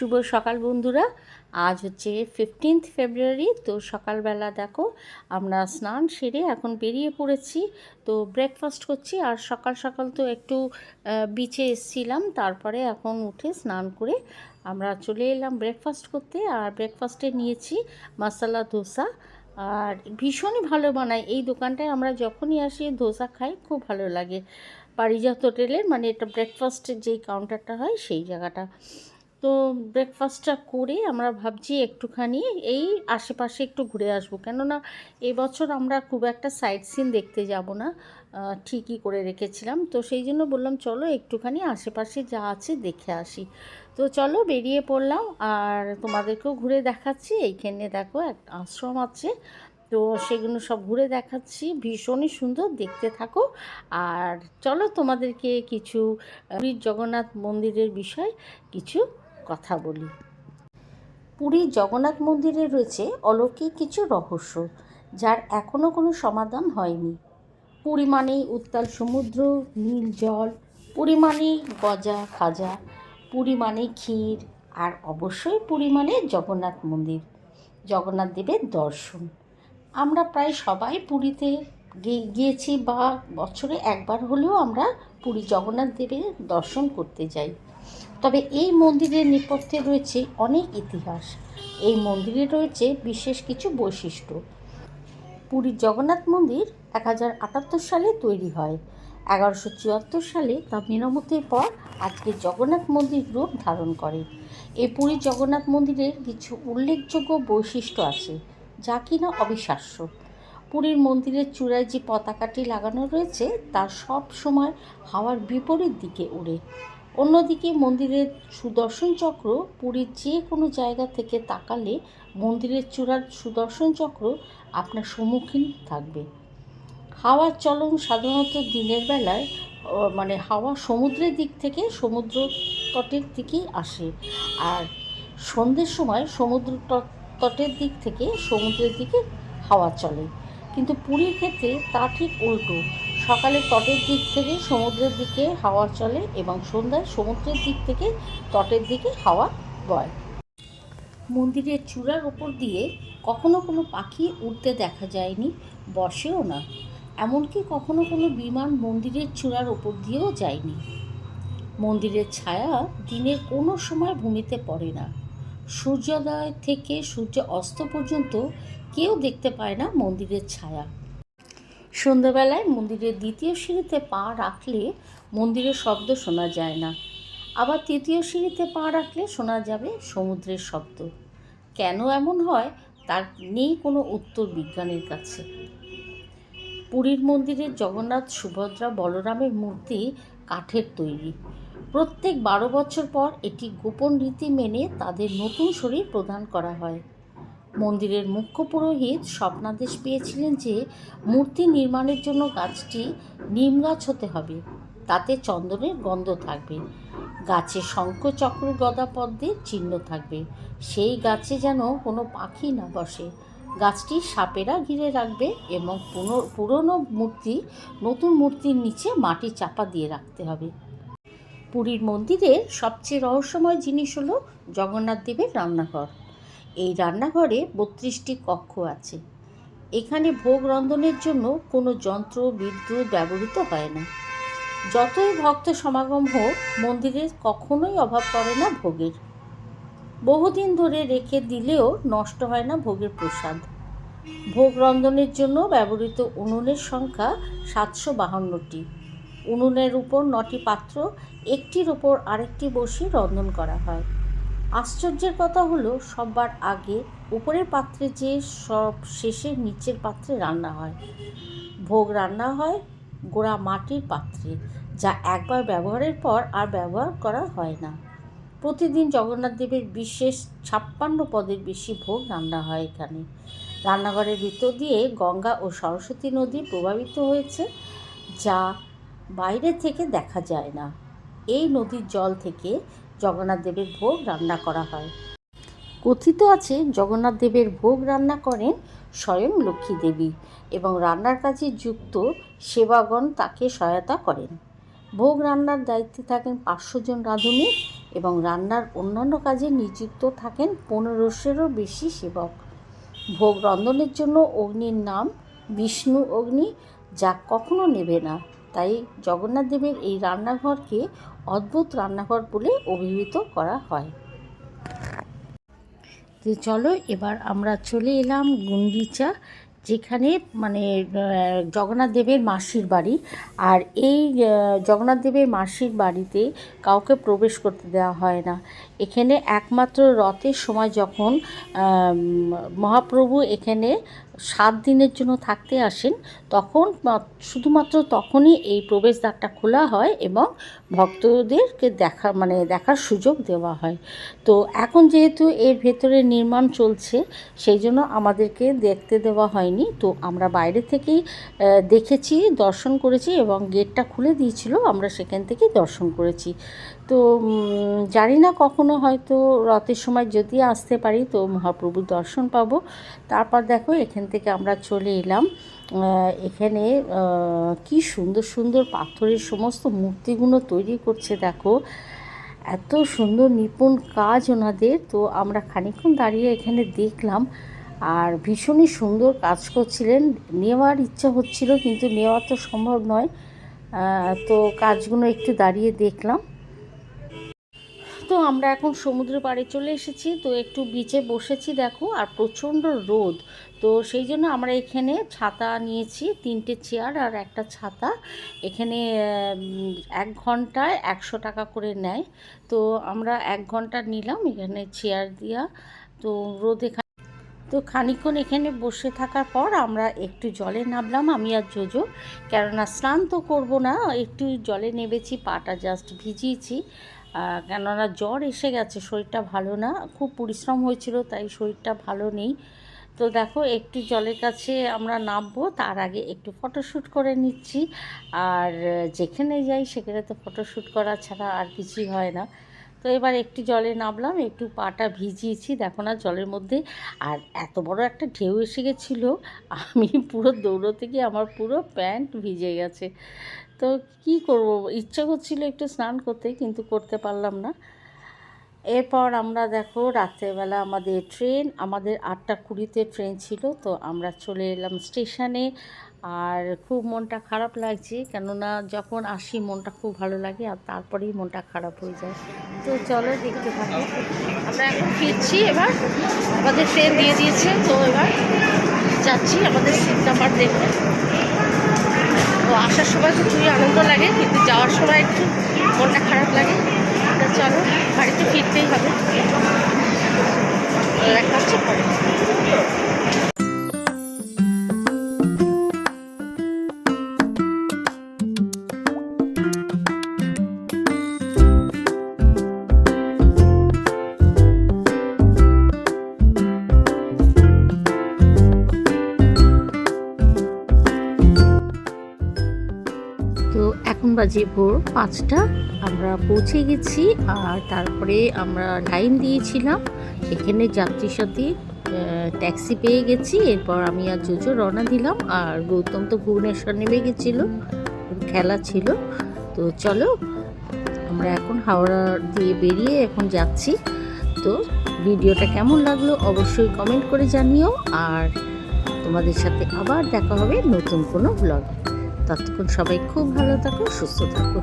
শুভ সকাল বন্ধুরা। আজ হচ্ছে 15 ফেব্রুয়ারি। তো সকালবেলা দেখো আমরা স্নান সেরে এখন বেরিয়ে পড়েছি। তো ব্রেকফাস্ট করছি, আর সকাল সকাল তো একটু বিচে এসছিলাম, তারপরে এখন উঠে স্নান করে আমরা চলে এলাম ব্রেকফাস্ট করতে। আর ব্রেকফাস্টে নিয়েছি মশলা ধোসা, আর ভীষণই ভালো বানায় এই দোকানটায়। আমরা যখনই আসি ধোসা খাই, খুব ভালো লাগে। পারিজাত হোটেলের, মানে এটা ব্রেকফাস্টের যেই কাউন্টারটা হয় সেই জায়গাটা। তো ব্রেকফাস্টটা করে আমরা ভাবছি একটুখানি এই আশেপাশে একটু ঘুরে আসবো, কেননা এবছর আমরা খুব একটা সাইট সিন দেখতে যাব না, ঠিকই করে রেখেছিলাম। তো সেই জন্য বললাম চলো একটুখানি আশেপাশে যা আছে দেখে আসি। তো চলো বেরিয়ে পড়লাম, আর তোমাদেরকেও ঘুরে দেখাচ্ছি। এইখানে দেখো একটা আশ্রম আছে, তো সেগুলো সব ঘুরে দেখাচ্ছি। ভীষণই সুন্দর, দেখতে থাকো। আর চলো তোমাদেরকে কিছু পুরীর জগন্নাথ মন্দিরের বিষয় কিছু কথা বলি। পুরীর জগন্নাথ মন্দিরে রয়েছে অলৌকিক কিছু রহস্য, যার এখনও কোনো সমাধান হয়নি। পুরী মানেই উত্তাল সমুদ্র, নীল জল, পুরী মানেই গজা খাজা, পুরী মানেই ক্ষীর, আর অবশ্যই পুরী মানে জগন্নাথ মন্দির, জগন্নাথ দেবের দর্শন। আমরা প্রায় সবাই পুরীতে গিয়েছি, বা বছরে একবার হলেও আমরা পুরী জগন্নাথ দেবের দর্শন করতে যাই। তবে এই মন্দিরের নেপথ্যে রয়েছে অনেক ইতিহাস। এই মন্দিরে রয়েছে বিশেষ কিছু বৈশিষ্ট্য। পুরীর জগন্নাথ মন্দির 1078 সালে তৈরি হয়। 1174 সালে তা মেরামতের পর আজকে জগন্নাথ মন্দির রূপ ধারণ করে। এই পুরীর জগন্নাথ মন্দিরের কিছু উল্লেখযোগ্য বৈশিষ্ট্য আছে, যা কিনা অবিশ্বাস্য। পুরীর মন্দিরের চূড়ায় যে পতাকাটি লাগানো রয়েছে তা সব সময় হাওয়ার বিপরীত দিকে ওড়ে। অন্যদিকে মন্দিরের সুদর্শন চক্র, পুরীর যে কোনো জায়গা থেকে তাকালে মন্দিরের চূড়ার সুদর্শন চক্র আপনার সম্মুখীন থাকবে। হাওয়ার চলন সাধারণত দিনের বেলায়, মানে হাওয়া সমুদ্রের দিক থেকে সমুদ্র তটের দিকেই আসে, আর সন্ধ্যের সময় সমুদ্র তটের দিক থেকে সমুদ্রের দিকে হাওয়া চলে। কিন্তু পুরীর ক্ষেত্রে তা ঠিক উল্টো। সকালে তটের দিক থেকে সমুদ্রের দিকে হাওয়া চলে, এবং সন্ধ্যায় সমুদ্রের দিক থেকে তটের দিকে হাওয়া বয়। মন্দিরের চূড়ার ওপর দিয়ে কখনো কোনো পাখি উড়তে দেখা যায়নি, বসেও না। এমনকি কখনো কোনো বিমান মন্দিরের চূড়ার ওপর দিয়েও যায়নি। মন্দিরের ছায়া দিনের কোনো সময় ভূমিতে পড়ে না। সূর্যোদয় থেকে সূর্য অস্ত পর্যন্ত কেউ দেখতে পায় না মন্দিরের ছায়া। সন্ধ্যাবেলায় মন্দিরের দ্বিতীয় সিঁড়িতে পা রাখলে মন্দিরের শব্দ শোনা যায় না, আবার তৃতীয় সিঁড়িতে পা রাখলে শোনা যাবে সমুদ্রের শব্দ। কেন এমন হয় তার নেই কোনো উত্তর বিজ্ঞানের কাছে। পুরীর মন্দিরের জগন্নাথ, সুভদ্রা, বলরামের মূর্তি কাঠের তৈরি। প্রত্যেক 12 বছর পর এটি গোপন রীতি মেনে তাদের নতুন শরীর প্রদান করা হয়। মন্দিরের মুখ্য পুরোহিত স্বপ্নাদেশ পেয়েছিলেন যে মূর্তি নির্মাণের জন্য গাছটি নিম গাছ হতে হবে, তাতে চন্দনের গন্ধ থাকবে, গাছে শঙ্খ চক্র গদা পদ্মের চিহ্ন থাকবে, সেই গাছে যেন কোনো পাখি না বসে, গাছটি সাপেরা ঘিরে রাখবে, এবং পুরনো মূর্তি নতুন মূর্তির নিচে মাটি চাপা দিয়ে রাখতে হবে। পুরীর মন্দিরের সবচেয়ে রহস্যময় জিনিস হলো জগন্নাথ দেবের রান্নাঘর। এই রান্নাঘরে 32টি কক্ষ আছে। এখানে ভোগ রন্ধনের জন্য কোনো যন্ত্র বিদ্যুৎ ব্যবহৃত হয় না। যতই ভক্ত সমাগম হোক, মন্দিরে কখনোই অভাব পড়ে না ভোগের। বহুদিন ধরে রেখে দিলেও নষ্ট হয় না ভোগের প্রসাদ। ভোগ রন্ধনের জন্য ব্যবহৃত উনুনের সংখ্যা 752টি। উনুনের উপর 9টি পাত্র, একটির ওপর আরেকটি বসিয়ে রন্ধন করা হয়। আশ্চর্যের কথা হলো, সববার আগে উপরের পাত্রে যে সব শেষে নিচের পাত্রে রান্না হয়। ভোগ রান্না হয় গোড়া মাটির পাত্রে, যা একবার ব্যবহারের পর আর ব্যবহার করা হয় না। প্রতিদিন জগন্নাথ দেবের বিশেষ 56 পদের বেশি ভোগ রান্না হয় এখানে। রান্নাঘরের ভিতর দিয়ে গঙ্গা ও সরস্বতী নদী প্রবাহিত হয়েছে, যা বাইরে থেকে দেখা যায় না। এই নদীর জল থেকে জগন্নাথ দেবের ভোগ রান্না করা হয়। কথিত আছে জগন্নাথ দেবের ভোগ রান্না করেন স্বয়ং লক্ষ্মী দেবী, এবং রান্নার কাজে যুক্ত সেবাগণ তাকে সহায়তা করেন। ভোগ রান্নার দায়িত্বে থাকেন 500 জন রাঁধুনি, এবং রান্নার অন্যান্য কাজে নিযুক্ত থাকেন 1500-এরও বেশি সেবক। ভোগ রন্ধনের জন্য অগ্নির নাম বিষ্ণু অগ্নি, যা কখনো নেবে না। তাই জগন্নাথ দেবের এই রান্নাঘরকে অদ্ভুত রান্নাঘর বলে অভিহিত করা হয়। তো চলো এবার আমরা চলে এলাম গুন্ডিচা, যেখানে মানে জগন্নাথ দেবের মাসির বাড়ি। আর এই জগন্নাথ দেবের মাসির বাড়িতে কাউকে প্রবেশ করতে দেওয়া হয় না। এখানে একমাত্র রথের সময় যখন মহাপ্রভু এখানে 7 দিনের জন্য থাকতে আসেন, তখন শুধুমাত্র তখনই এই প্রবেশদ্বারটা খোলা হয় এবং ভক্তদেরকে দেখার সুযোগ দেওয়া হয়। তো এখন যেহেতু এর ভেতরে নির্মাণ চলছে, সেই জন্য আমাদেরকে দেখতে দেওয়া হয়নি। তো আমরা বাইরে থেকেই দেখেছি, দর্শন করেছি এবং গেটটা খুলে দিয়েছিল, আমরা সেখান থেকেই দর্শন করেছি। তো জানি না কখনো হয়তো রথের সময় যদি আসতে পারি তো মহাপ্রভুর দর্শন পাবো। তারপর দেখো এখান থেকে আমরা চলে এলাম এখানে কি সুন্দর সুন্দর পাথরের সমস্ত মূর্তিগুলো তৈরি করছে। দেখো এত সুন্দর নিপুণ কাজ ওনাদের। তো আমরা খানিকক্ষণ দাঁড়িয়ে এখানে দেখলাম, আর ভীষণই সুন্দর কাজ করছিলেন। নেওয়ার ইচ্ছা হচ্ছিল কিন্তু নেওয়া তো সম্ভব নয়। তো কাজগুলো একটু দাঁড়িয়ে দেখলাম। তো আমরা এখন সমুদ্র পাড়ে চলে এসেছি, তো একটু বিচে বসেছি দেখো, আর প্রচণ্ড রোদ। তো সেই জন্য আমরা এখানে ছাতা নিয়েছি, 3টে চেয়ার আর একটা ছাতা। এখানে 1 ঘন্টায় 100 টাকা করে নেয়। তো আমরা 1 ঘন্টা নিলাম এখানে চেয়ার দিয়া। তো রোদে তো খানিকক্ষণ এখানে বসে থাকার পর আমরা একটু জলে নামলাম, আমি আর জোজো। কেননা স্নান তো করবো না, একটু জলে নেমেছি, পাটা জাস্ট ভিজিয়েছি। কেননা জ্বর এসে গেছে, শরীরটা ভালো না, খুব পরিশ্রম হয়েছিল তাই শরীরটা ভালো নেই। তো দেখো একটু জলের কাছে আমরা নামবো, তার আগে একটু ফটোশ্যুট করে নিচ্ছি। আর যেখানে যাই সেখানে তো ফটোশ্যুট করা ছাড়া আর কিছুই হয় না। তো এবার একটু জলে নামলাম, একটু পাটা ভিজিয়েছি দেখো না জলের মধ্যে। আর এত বড় একটা ঢেউ এসে গেছিলো, আমি পুরো দৌড়োতে গিয়ে আমার পুরো প্যান্ট ভিজে গেছে। তো কি করব, ইচ্ছা করছিল একটু স্নান করতে কিন্তু করতে পারলাম না। এরপর আমরা দেখো রাত্রেবেলা আমাদের 8:20-তে ট্রেন ছিল। তো আমরা চলে এলাম স্টেশনে। আর খুব মনটা খারাপ লাগছে, কেননা যখন আসি মনটা খুব ভালো লাগে আর তারপরেই মনটা খারাপ হয়ে যায়। তো চলো দেখতে থাকো। আমরা এখন ফিরছি, এবার আমাদের ট্রেন দিয়ে দিয়েছে, তো এবার যাচ্ছি আমাদের সিট নাম্বার দেখতে। তো আসার সময় তো খুবই আনন্দ লাগে, কিন্তু যাওয়ার সময় একটু মনটা খারাপ লাগে। তো চলো বাড়িতে ফিরতেই হবে, দেখা হচ্ছে পরে। তো এখন বাজে ভোর 5টা, আমরা পৌঁছে গেছি। আর তারপরে আমরা লাইন দিয়েছিলাম এখানে যাত্রীর সাথে, ট্যাক্সি পেয়ে গেছি। এরপর আমি আর জোজো রওনা দিলাম, আর গৌতম তো ভুবনেশ্বর নেমে গেছিলো, খেলা ছিল। তো চলো আমরা এখন হাওড়া দিয়ে বেরিয়ে এখন যাচ্ছি। তো ভিডিওটা কেমন লাগলো অবশ্যই কমেন্ট করে জানিও, আর তোমাদের সাথে আবার দেখা হবে নতুন কোনো ব্লগে। ততক্ষণ সবাই খুব ভালো থাকো, সুস্থ থাকো।